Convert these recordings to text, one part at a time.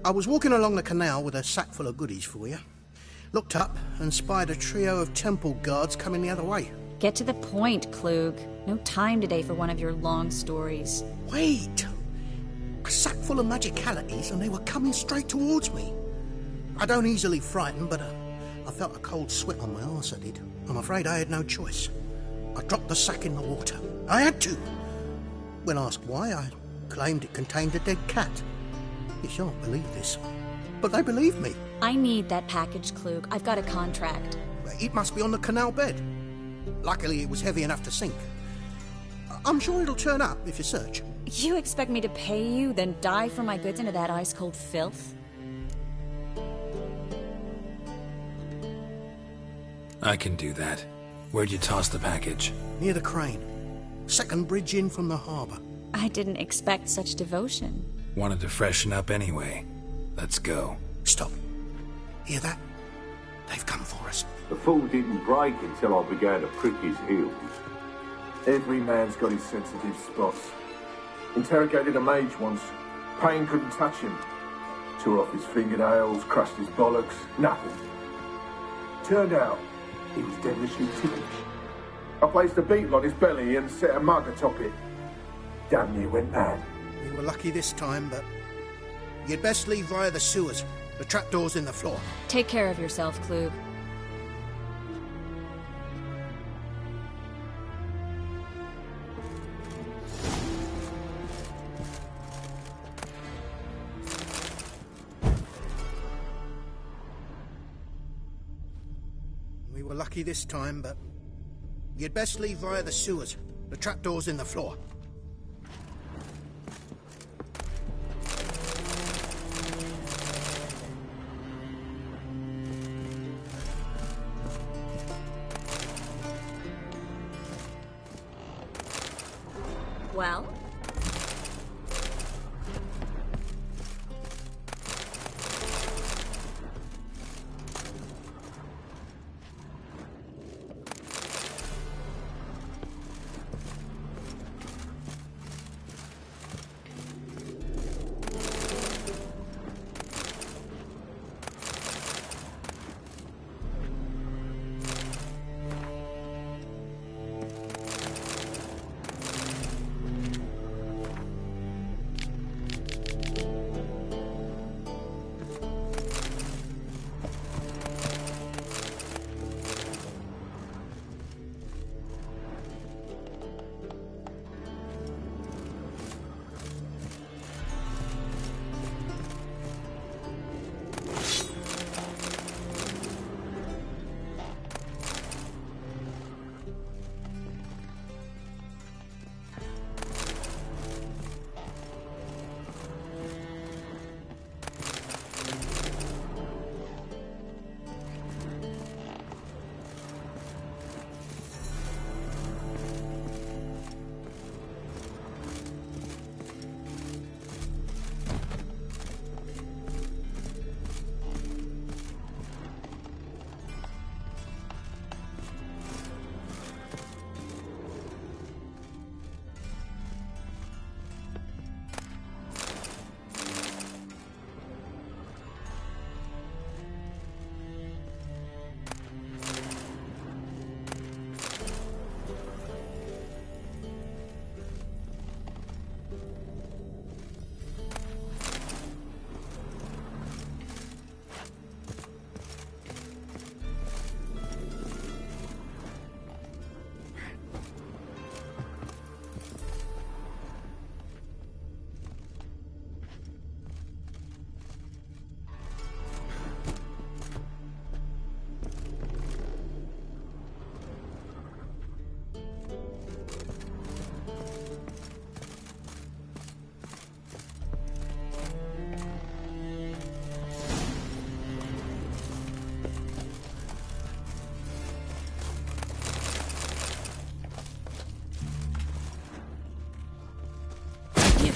I was walking along the canal with a sack full of goodies for you. Looked up and spied a trio of temple guards coming the other way. Get to the point, Klug. No time today for one of your long stories. Wait! A sack full of magicalities and they were coming straight towards me. I don't easily frighten, but I felt a cold sweat on my arse, I did. I'm afraid I had no choice. I dropped the sack in the water. I had to. When asked why, I claimed it contained a dead cat. You shan't believe this, but they believed me. I need that package, Klug. I've got a contract. It must be on the canal bed. Luckily, it was heavy enough to sink. I'm sure it'll turn up if you search. You expect me to pay you, then dive for my goods into that ice-cold filth? I can do that. Where'd you toss the package? Near the crane. Second bridge in from the harbour. I didn't expect such devotion. Wanted to freshen up anyway. Let's go. Stop. Hear that? They've come for us. The fall didn't break until I began to prick his heels. Every man's got his sensitive spots. Interrogated a mage once. Pain couldn't touch him. Tore off his fingernails, crushed his bollocks, nothing. Turned out, he was devilishly ticklish. I placed a beetle on his belly and set a mug atop it. Damn near went mad. We were lucky this time, but you'd best leave via the sewers. The trapdoor's in the floor. Take care of yourself, Klug. We were lucky this time, but you'd best leave via the sewers. The trapdoor's in the floor. Well?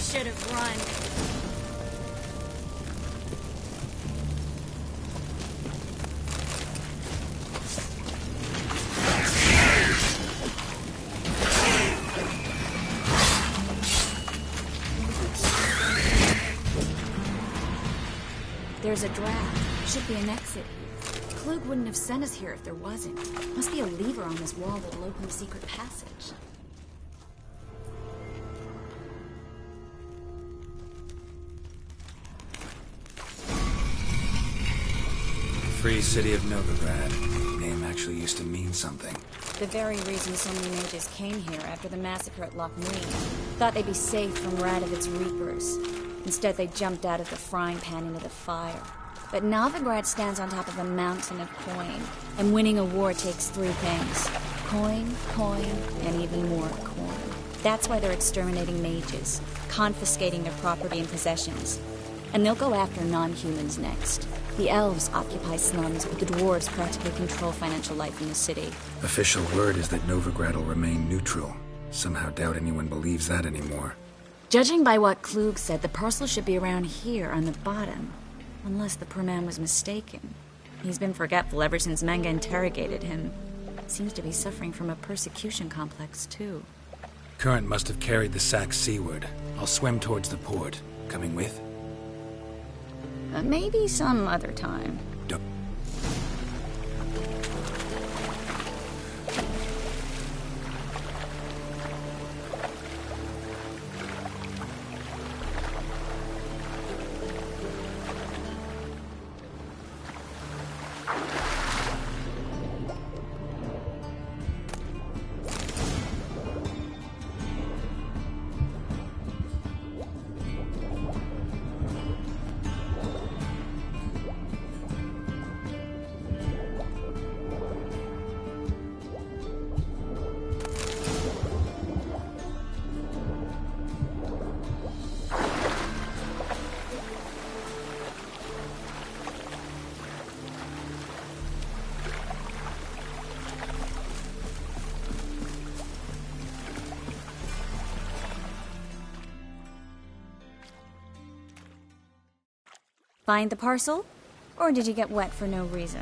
Should have run. There's a draft. Should be an exit here. Klug wouldn't have sent us here if there wasn't. Must be a lever on this wall that'll open the secret passage. Free City of Novigrad. Name actually used to mean something. The very reason so many mages came here after the massacre at Loch Nui. Thought they'd be safe from Radovit's reapers. Instead, they jumped out of the frying pan into the fire. But Novigrad stands on top of a mountain of coin, and winning a war takes three things. Coin, coin, and even more coin. That's why they're exterminating mages, confiscating their property and possessions. And they'll go after non-humans next. The elves occupy slums, but the dwarves practically control financial life in the city. Official word is that Novigrad will remain neutral. Somehow doubt anyone believes that anymore. Judging by what Klug said, the parcel should be around here on the bottom. Unless the poor man was mistaken. He's been forgetful ever since Manga interrogated him. Seems to be suffering from a persecution complex, too. Current must have carried the sack seaward. I'll swim towards the port. Coming with? Maybe some other time. Don't. Find the parcel? Or did you get wet for no reason?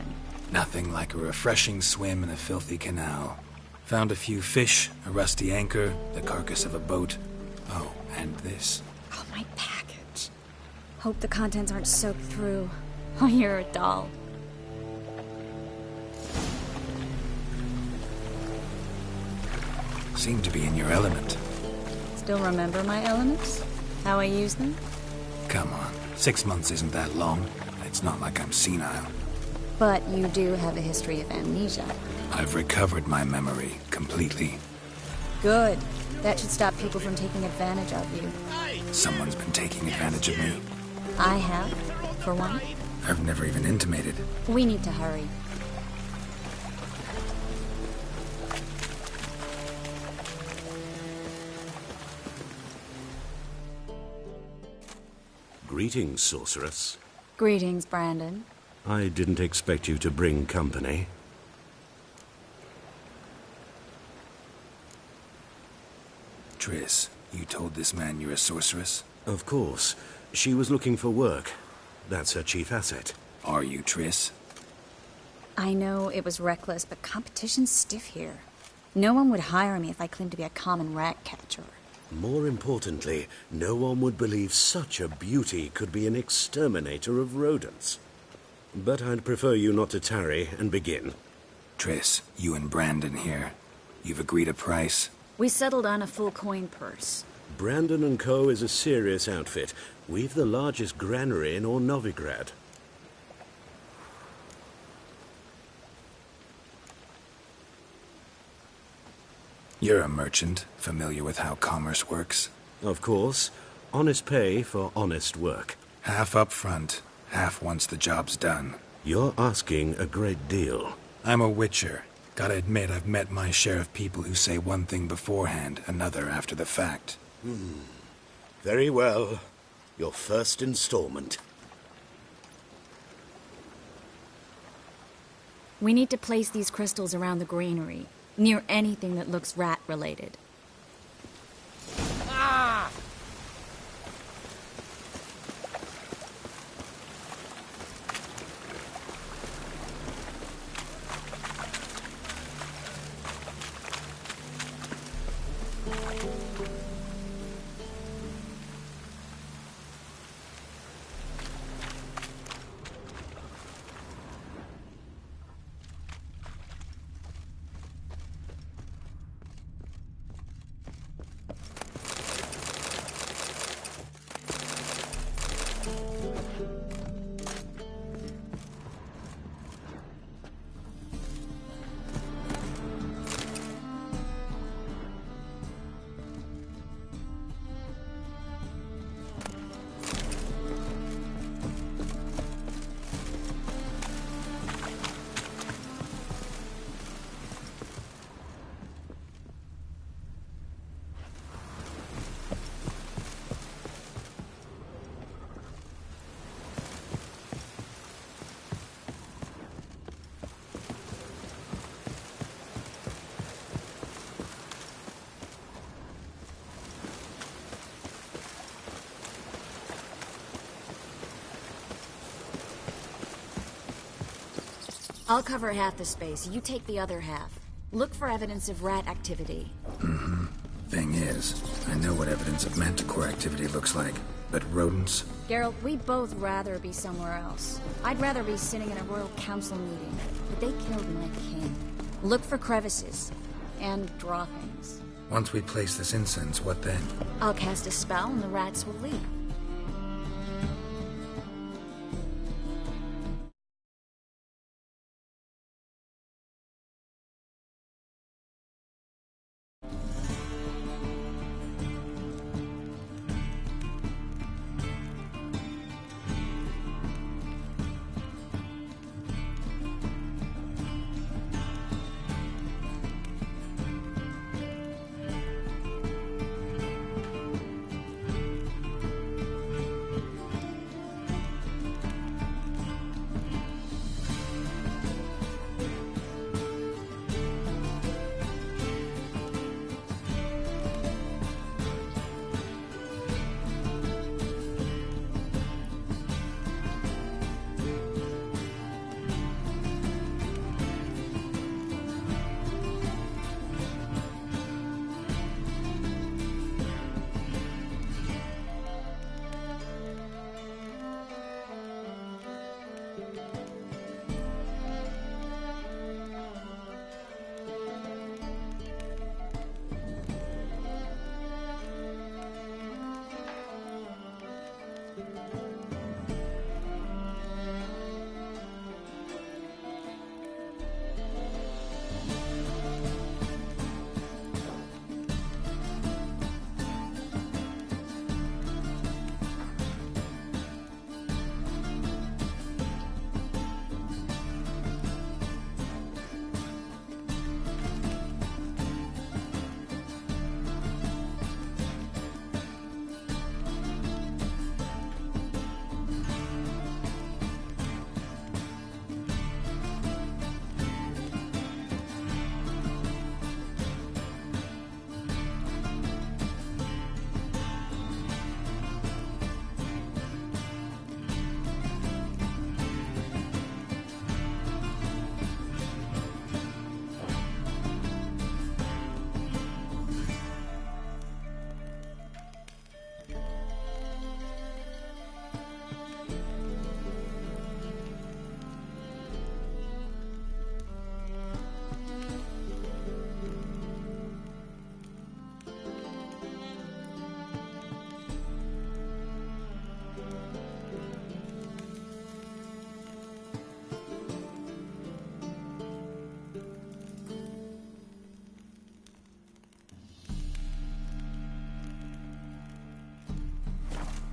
Nothing like a refreshing swim in a filthy canal. Found a few fish, a rusty anchor, the carcass of a boat. Oh, and this. Oh, my package. Hope the contents aren't soaked through. Oh, you're a doll. Seem to be in your element. Still remember my elements? How I use them? Come on. 6 months isn't that long. It's not like I'm senile. But you do have a history of amnesia. I've recovered my memory completely. Good. That should stop people from taking advantage of you. Someone's been taking advantage of me. I have, for one. I've never even intimated. We need to hurry. Greetings, sorceress. Greetings, Brandon. I didn't expect you to bring company. Triss, you told this man you're a sorceress? Of course. She was looking for work. That's her chief asset. Are you, Triss? I know it was reckless, but competition's stiff here. No one would hire me if I claimed to be a common rat catcher. More importantly, no one would believe such a beauty could be an exterminator of rodents. But I'd prefer you not to tarry and begin. Triss, you and Brandon here. You've agreed a price? We settled on a full coin purse. Brandon & Co. is a serious outfit. We've the largest granary in all Novigrad. You're a merchant, familiar with how commerce works? Of course. Honest pay for honest work. Half up front, half once the job's done. You're asking a great deal. I'm a witcher. Gotta admit, I've met my share of people who say one thing beforehand, another after the fact. Very well. Your first installment. We need to place these crystals around the granary, near anything that looks rat-related. I'll cover half the space. You take the other half. Look for evidence of rat activity. Mm-hmm. Thing is, I know what evidence of manticore activity looks like, but rodents? Geralt, we'd both rather be somewhere else. I'd rather be sitting in a royal council meeting, but they killed my king. Look for crevices, and draw things. Once we place this incense, what then? I'll cast a spell and the rats will leave.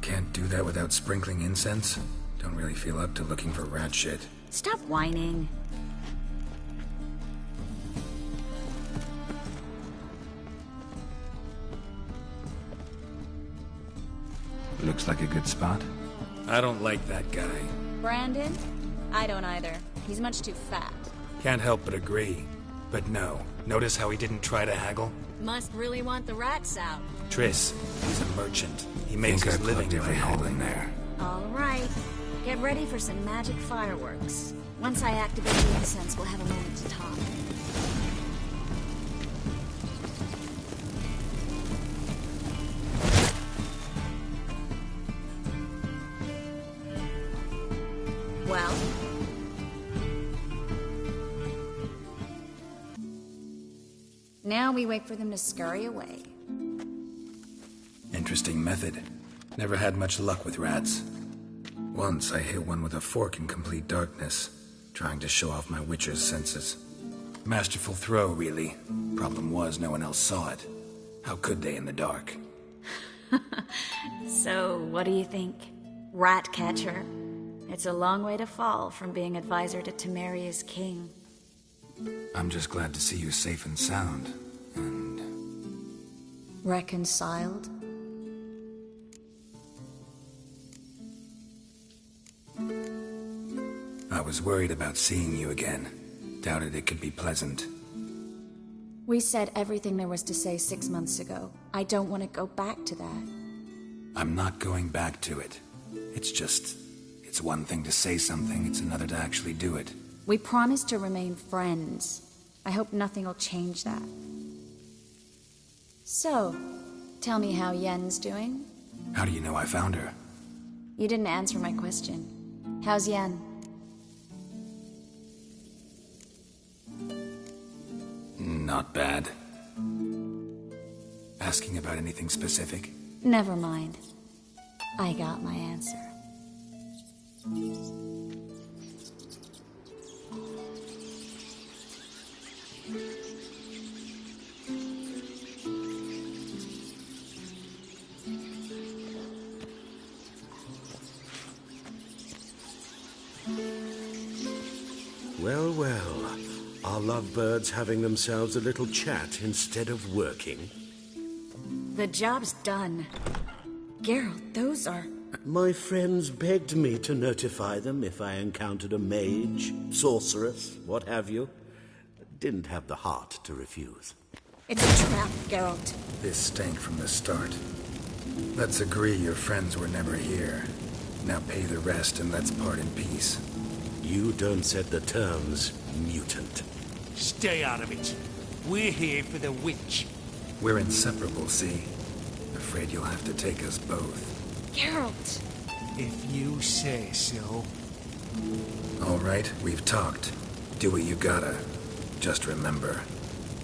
Can't do that without sprinkling incense? Don't really feel up to looking for rat shit. Stop whining. Looks like a good spot. I don't like that guy. Brandon? I don't either. He's much too fat. Can't help but agree. But no, notice how he didn't try to haggle? Must really want the rats out. Triss, he's a merchant. He makes his living by haggling there. All right. Get ready for some magic fireworks. Once I activate the incense, we'll have a moment to talk. Well? Now we wait for them to scurry away. Interesting method. Never had much luck with rats. Once I hit one with a fork in complete darkness, trying to show off my witcher's senses. Masterful throw, really. Problem was, no one else saw it. How could they in the dark? So, what do you think? Rat catcher? It's a long way to fall from being advisor to Temeria's king. I'm just glad to see you safe and sound, and... Reconciled? I was worried about seeing you again. Doubted it could be pleasant. We said everything there was to say 6 months ago. I don't want to go back to that. I'm not going back to it. It's one thing to say something, it's another to actually do it. We promised to remain friends. I hope nothing will change that. So, tell me how Yen's doing? How do you know I found her? You didn't answer my question. How's Yen? Not bad. Asking about anything specific? Never mind. I got my answer. Well, well. Are lovebirds having themselves a little chat instead of working? The job's done. Geralt, those are... My friends begged me to notify them if I encountered a mage, sorceress, what have you. Didn't have the heart to refuse. It's a trap, Geralt. This stank from the start. Let's agree your friends were never here. Now pay the rest and let's part in peace. You don't set the terms, mutant. Stay out of it. We're here for the witch. We're inseparable, see? Afraid you'll have to take us both. Geralt! If you say so. All right, we've talked. Do what you gotta. Just remember,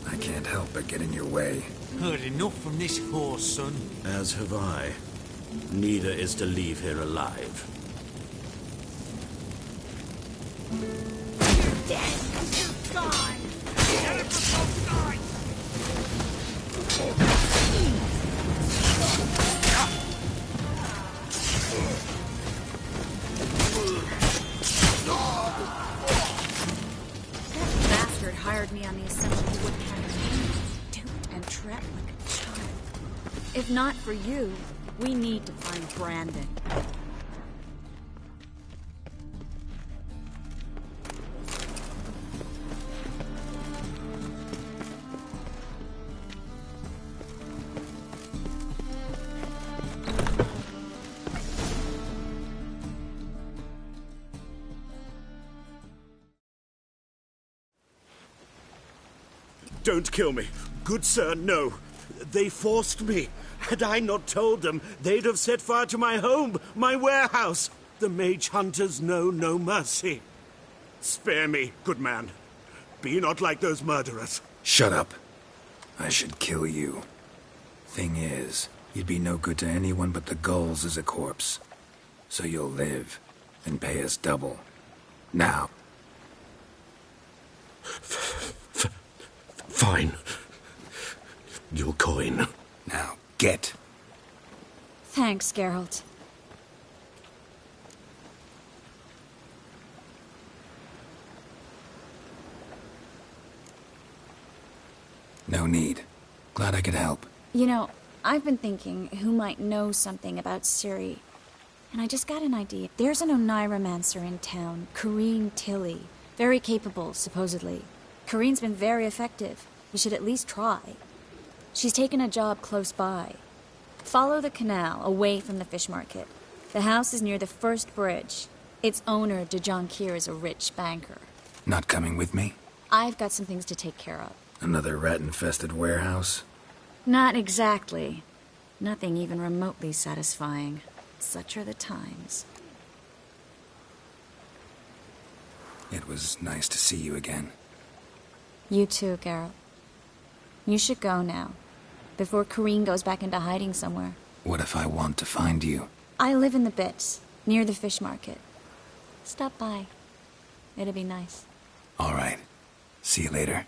I can't help but get in your way. Heard enough from this horse, son. As have I. Neither is to leave here alive. You're dead! You're gone! Get him from both sides! That bastard hired me on the assumption he wouldn't have me duped and trapped like a child. If not for you, we need to find Brandon. Don't kill me. Good sir, no. They forced me. Had I not told them, they'd have set fire to my home, my warehouse. The mage hunters know no mercy. Spare me, good man. Be not like those murderers. Shut up. I should kill you. Thing is, you'd be no good to anyone but the gulls as a corpse. So you'll live, and pay us double. Now. Fine. Your coin. Now, get. Thanks, Geralt. No need. Glad I could help. You know, I've been thinking who might know something about Ciri. And I just got an idea. There's an Oneiromancer in town, Corrine Tilly. Very capable, supposedly. Corrine's been very effective. You should at least try. She's taken a job close by. Follow the canal, away from the fish market. The house is near the first bridge. Its owner, Dejon Kier, is a rich banker. Not coming with me? I've got some things to take care of. Another rat-infested warehouse? Not exactly. Nothing even remotely satisfying. Such are the times. It was nice to see you again. You too, Geralt. You should go now, before Corrine goes back into hiding somewhere. What if I want to find you? I live in the Bits, near the fish market. Stop by. It'll be nice. All right. See you later.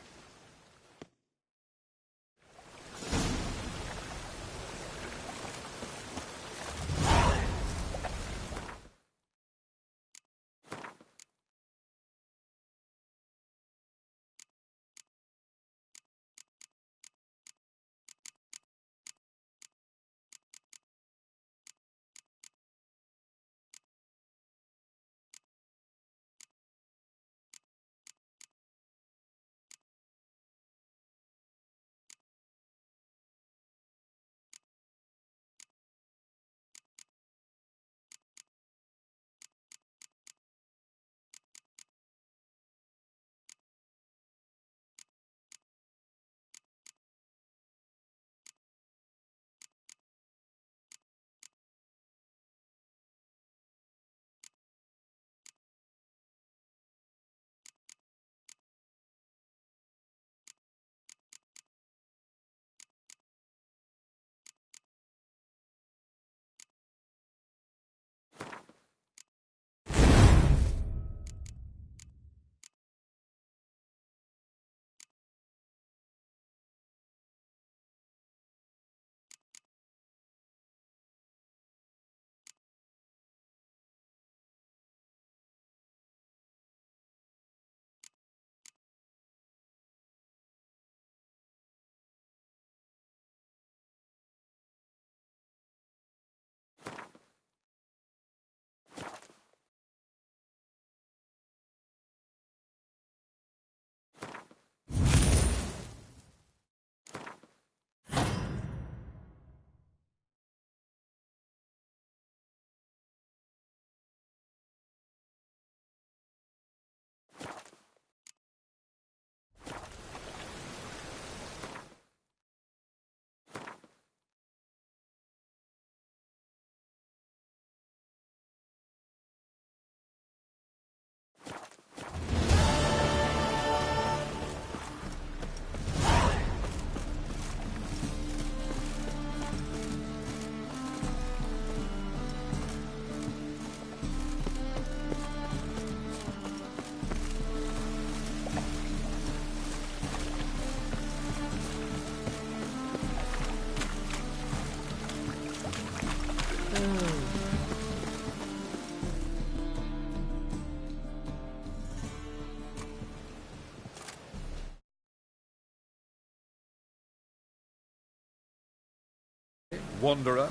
Wanderer?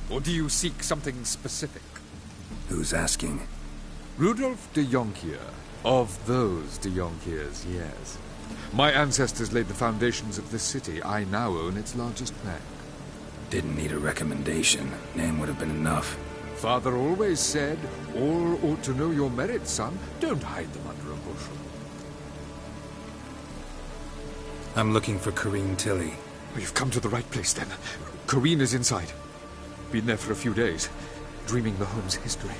Or do you seek something specific? Who's asking? Rudolf de Jonkier. Of those de Jonkiers, yes. My ancestors laid the foundations of this city. I now own its largest bank. Didn't need a recommendation. Name would have been enough. Father always said, all ought to know your merits, son. Don't hide them under a bushel. I'm looking for Corrine Tilly. You've come to the right place, then. Corrine is inside. Been there for a few days, dreaming the home's history.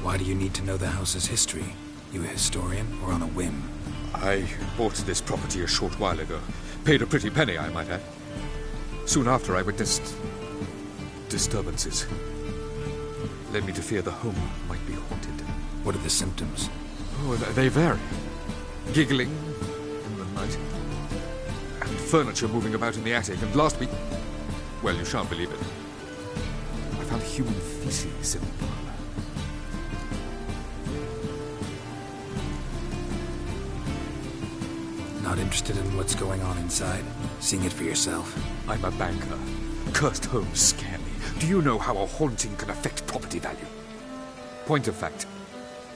Why do you need to know the house's history? You a historian, or on a whim? I bought this property a short while ago. Paid a pretty penny, I might add. Soon after, I witnessed disturbances. Led me to fear the home might be haunted. What are the symptoms? Oh, they vary. Giggling in the night. And furniture moving about in the attic. And last week... well, you shan't believe it. I found human feces in the parlor. Not interested in what's going on inside? Seeing it for yourself? I'm a banker. Cursed homes scare me. Do you know how a haunting can affect property value? Point of fact,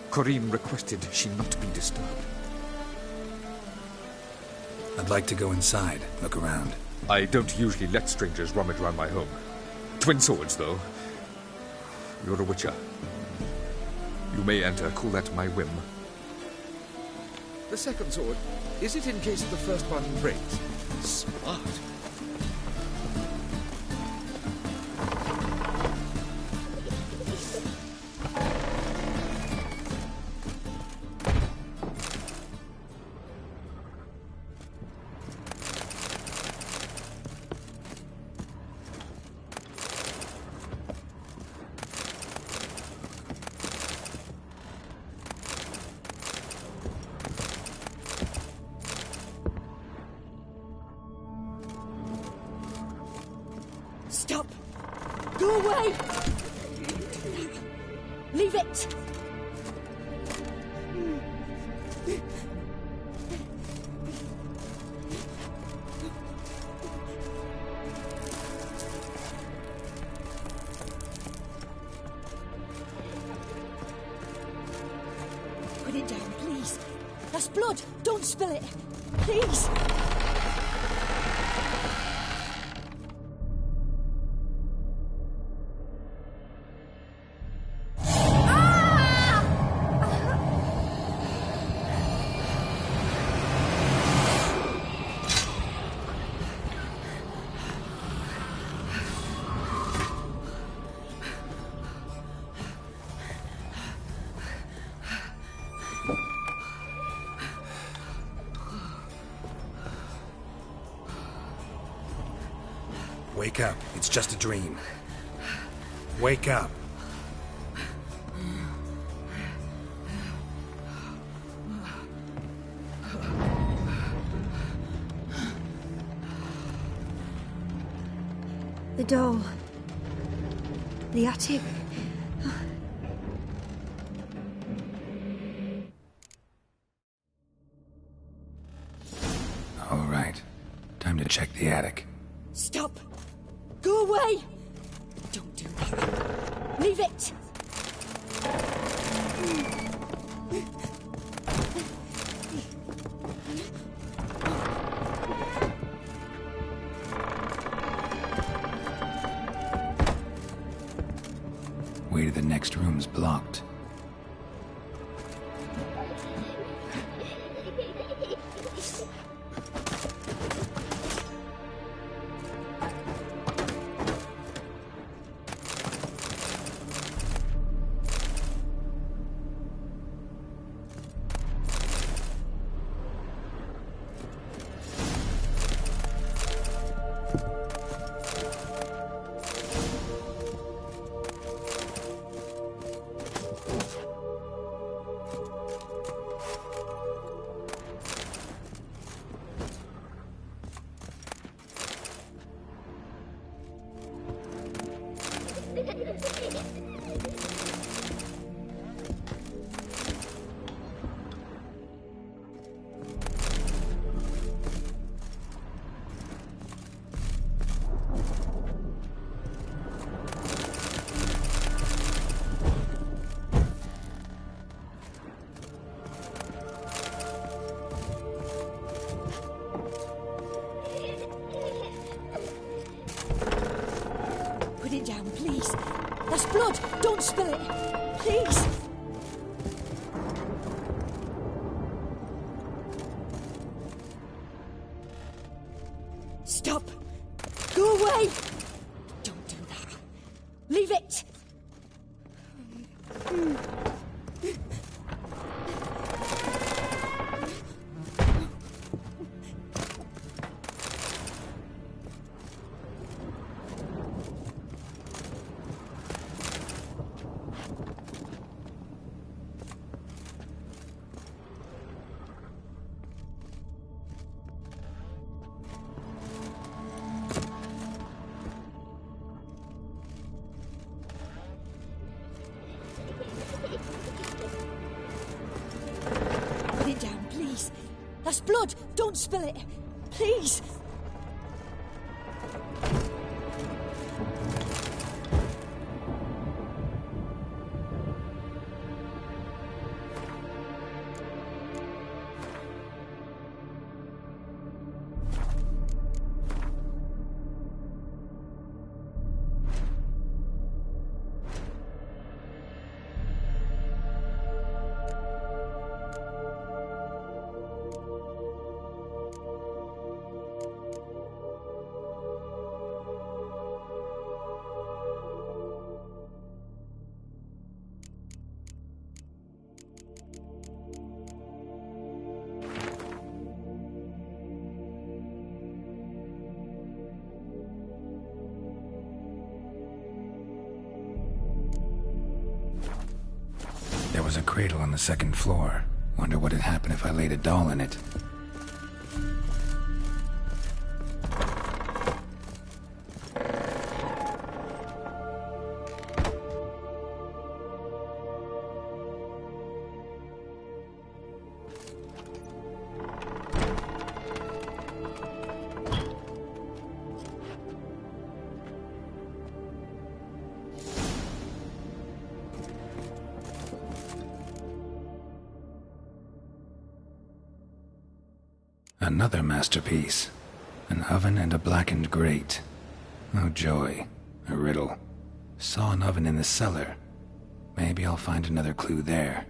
Corrine requested she not be disturbed. I'd like to go inside, look around. I don't usually let strangers rummage around my home. Twin swords, though. You're a witcher. You may enter, call that my whim. The second sword, is it in case the first one breaks? Smart. Stop! Go away! Leave it! Put it down, please. That's blood. Don't spill it. Please. Wake up. It's just a dream. Wake up. The doll. The attic. All right. Time to check the attic. Stop! Go away! Don't do that. Leave it! Way to the next room's blocked. it down, please. That's blood. Don't spill it. Please. Stop. Go away. Don't do that. Leave it. Put it down, please. That's blood. Don't spill it. Please. There was a cradle on the second floor. Wonder what had happened if I laid a doll in it. Another masterpiece. An oven and a blackened grate. Oh joy. A riddle. Saw an oven in the cellar. Maybe I'll find another clue there.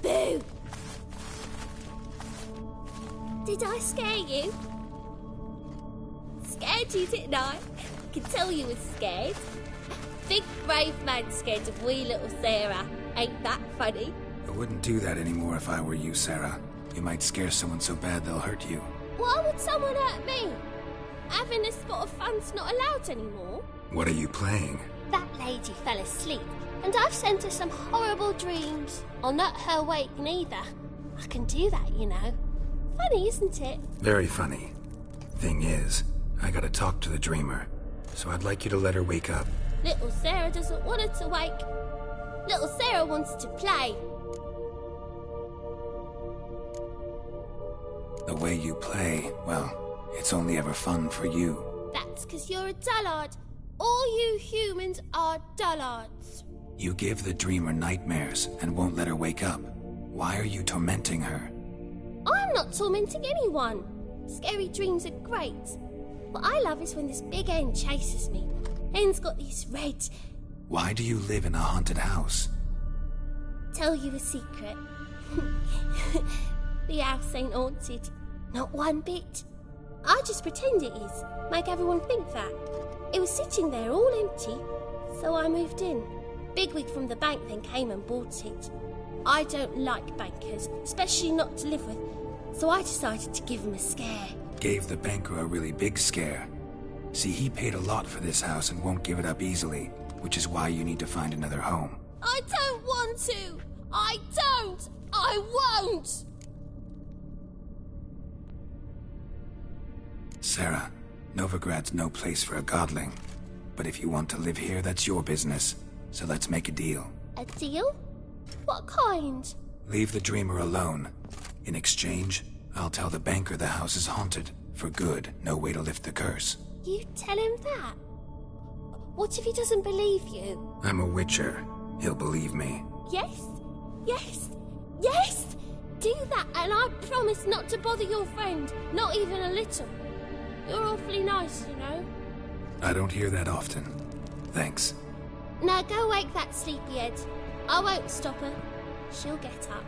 Boo! Did I scare you? Scared you, didn't I? I can tell you was scared. Big brave man scared of wee little Sarah. Ain't that funny? I wouldn't do that anymore if I were you, Sarah. You might scare someone so bad they'll hurt you. Why would someone hurt me? Having a spot of fun's not allowed anymore. What are you playing? That lady fell asleep, and I've sent her some horrible dreams. I'll not her wake neither. I can do that, you know. Funny, isn't it? Very funny. Thing is, I gotta talk to the dreamer, so I'd like you to let her wake up. Little Sarah doesn't want her to wake. Little Sarah wants to play. The way you play, well, it's only ever fun for you. That's 'cause you're a dullard. All you humans are dullards. You give the dreamer nightmares and won't let her wake up. Why are you tormenting her? I'm not tormenting anyone. Scary dreams are great. What I love is when this big hen chases me. Hen's got these red... Why do you live in a haunted house? Tell you a secret. The house ain't haunted. Not one bit. I just pretend it is. Make everyone think that. It was sitting there all empty, so I moved in. Bigwig from the bank then came and bought it. I don't like bankers, especially not to live with, so I decided to give him a scare. Gave the banker a really big scare. See, he paid a lot for this house and won't give it up easily, which is why you need to find another home. I don't want to! I don't! I won't! Sarah, Novigrad's no place for a godling. But if you want to live here, that's your business. So let's make a deal. A deal? What kind? Leave the dreamer alone. In exchange, I'll tell the banker the house is haunted. For good, no way to lift the curse. You tell him that? What if he doesn't believe you? I'm a witcher. He'll believe me. Yes? Yes? Yes! Do that and I promise not to bother your friend. Not even a little. You're awfully nice, you know. I don't hear that often. Thanks. Now go wake that sleepyhead. I won't stop her. She'll get up.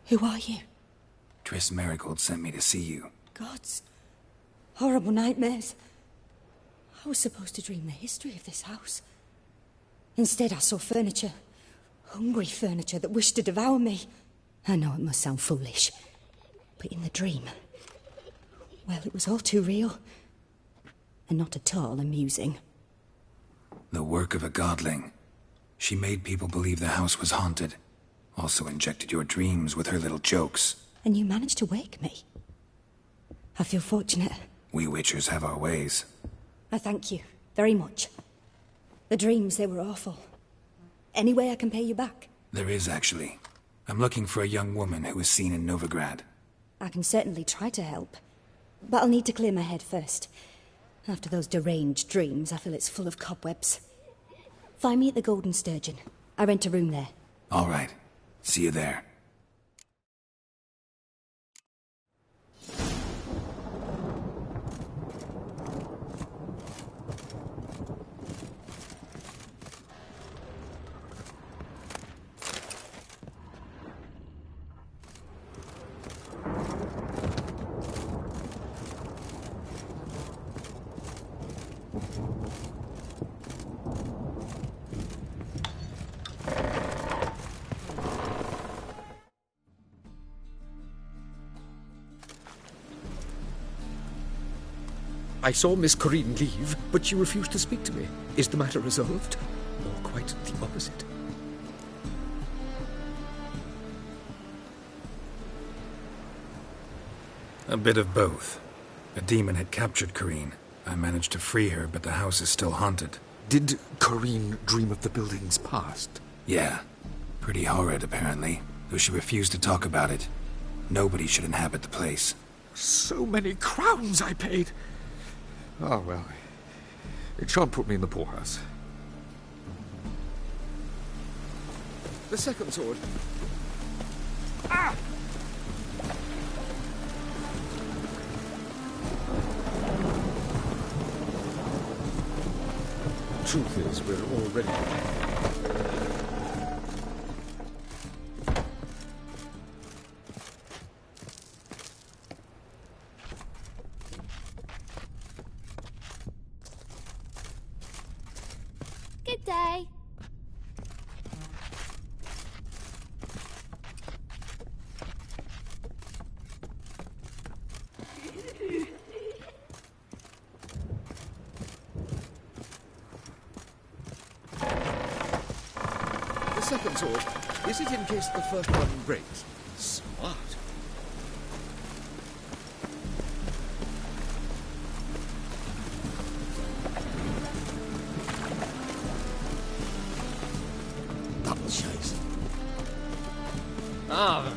Who are you? Triss Marigold sent me to see you. Gods. Horrible nightmares. I was supposed to dream the history of this house. Instead, I saw furniture. Hungry furniture that wished to devour me. I know it must sound foolish, but in the dream, well, it was all too real. And not at all amusing. The work of a godling. She made people believe the house was haunted. Also injected your dreams with her little jokes. And you managed to wake me. I feel fortunate. We witchers have our ways. I thank you very much. The dreams, they were awful. Any way I can pay you back? There is, actually. I'm looking for a young woman who was seen in Novigrad. I can certainly try to help. But I'll need to clear my head first. After those deranged dreams, I feel it's full of cobwebs. Find me at the Golden Sturgeon. I rent a room there. All right. See you there. I saw Miss Corinne leave, but she refused to speak to me. Is the matter resolved? Or quite the opposite? A bit of both. A demon had captured Corinne. I managed to free her, but the house is still haunted. Did Corinne dream of the building's past? Yeah. Pretty horrid, apparently, though she refused to talk about it. Nobody should inhabit the place. So many crowns I paid! Ah, well, it shan't put me in the poorhouse. The second sword. Ah! Truth is, we're already... Good day. The second sword. Is it in case the first one breaks? Smart. Double chase. Ah,